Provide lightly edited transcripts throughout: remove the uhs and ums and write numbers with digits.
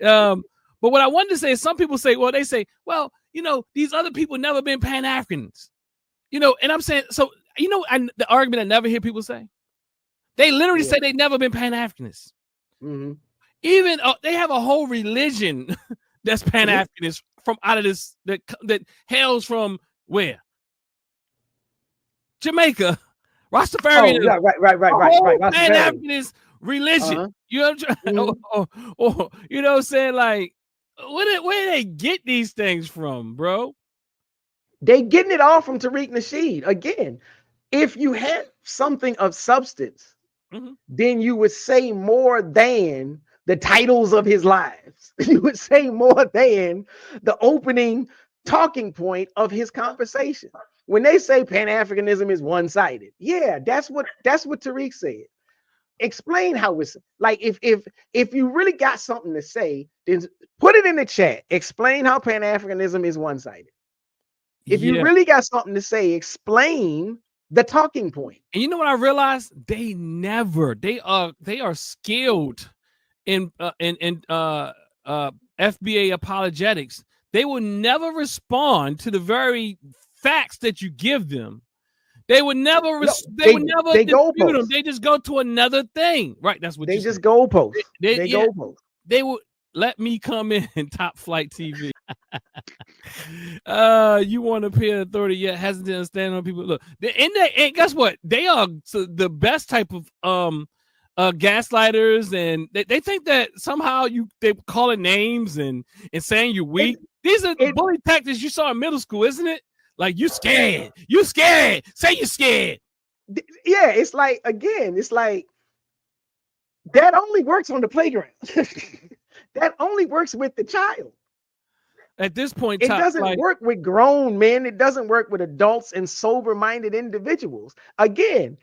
But what I wanted to say is some people say, well, these other people never been Pan-Africans, and I'm saying, so, the argument I never hear people say, they literally say they never been Pan-Africanists. Mm-hmm. Even they have a whole religion that's Pan-Africanist from out of this, that hails from where? Jamaica. Rastafarian. Right. Pan-Africanist religion. You know what I'm saying? Like, where do they get these things from, bro? They getting it all from Tariq Nasheed. Again, if you had something of substance, then you would say more than the titles of his lives. You would say more than the opening talking point of his conversation. When they say Pan-Africanism is one-sided, that's what Tariq said. Explain how it's like. If you really got something to say, then put it in the chat. Explain how Pan-Africanism is one-sided. If you really got something to say, explain the talking point. And you know what I realized? They are skilled in FBA apologetics. They will never respond to the very facts that you give them. They would never. They would never dispute them. They just go to another thing, right? That's what they just goalpost. They goalpost. They would let me come in Top Flight TV. You want to appear authority yet hesitant to stand on people. Look, and guess what? They are the best type of gaslighters, and they think that somehow they calling names and saying you're weak. These are bully tactics you saw in middle school, isn't it? Like, you scared. Say you're scared. Yeah, it's like, again, it's like that only works on the playground. That only works with the child. At this point, it doesn't work with grown men. It doesn't work with adults and sober-minded individuals. Again,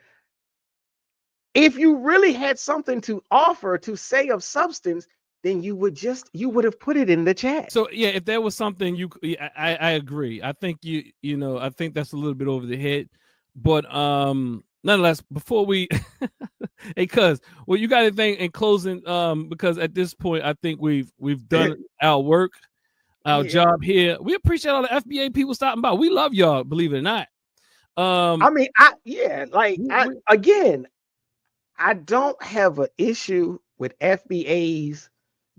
if you really had something to offer, to say of substance, then you would have put it in the chat. So if there was something I agree. I think I think that's a little bit over the head, but nonetheless, before we, hey, cuz, well, you got anything in closing? Because at this point, I think we've done our work, our job here. We appreciate all the FBA people stopping by. We love y'all, believe it or not. I don't have an issue with FBAs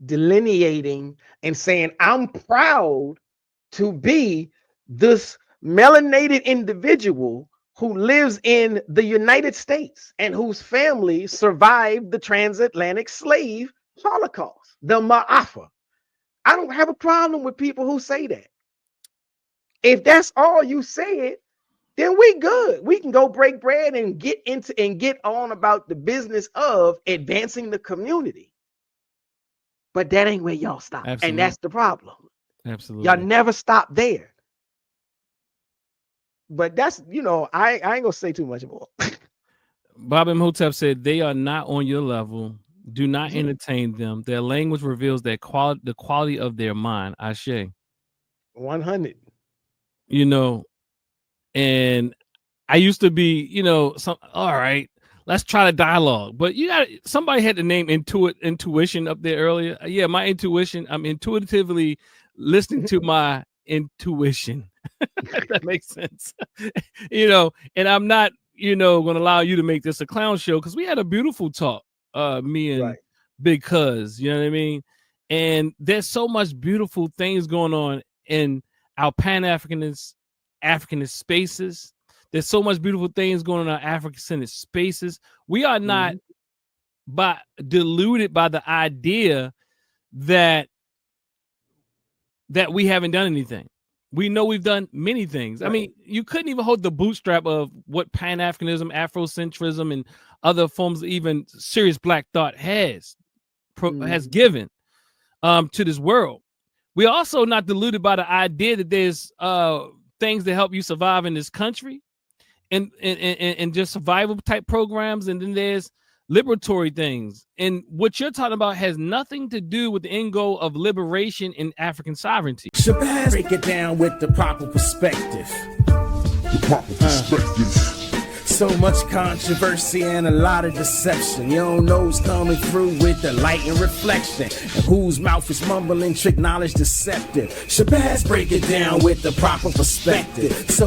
delineating and saying, I'm proud to be this melanated individual who lives in the United States and whose family survived the transatlantic slave Holocaust, the Ma'afa. I don't have a problem with people who say that. If that's all you said, then we good. We can go break bread and get on about the business of advancing the community. But that ain't where y'all stop. Absolutely. And that's the problem. Absolutely. Y'all never stop there. But that's, I ain't gonna say too much more. Bob Imhotep said, they are not on your level. Do not entertain them. Their language reveals the quality of their mind. Ashe. 100. And I used to be, all right, let's try the dialogue. But somebody had the name intuition up there earlier. Yeah, my intuition. I'm intuitively listening to my intuition. That makes sense. And I'm not, going to allow you to make this a clown show, because we had a beautiful talk, me and Big Cuz, you know what I mean? And there's so much beautiful things going on in our Pan-Africanist spaces. There's so much beautiful things going on in our African-centered spaces. We are not deluded by the idea that we haven't done anything. We know we've done many things. Right. I mean, you couldn't even hold the bootstrap of what Pan-Africanism, Afrocentrism, and other forms of even serious Black thought has given to this world. We're also not deluded by the idea that there's things that help you survive in this country, and just survival type programs, and then there's liberatory things. And what you're talking about has nothing to do with the end goal of liberation and African sovereignty. Shabazz, break it down with the proper perspective. So much controversy and a lot of deception. You don't know who's coming through with the light and reflection, and whose mouth is mumbling trick knowledge deceptive. Shabazz break it down with the proper perspective. So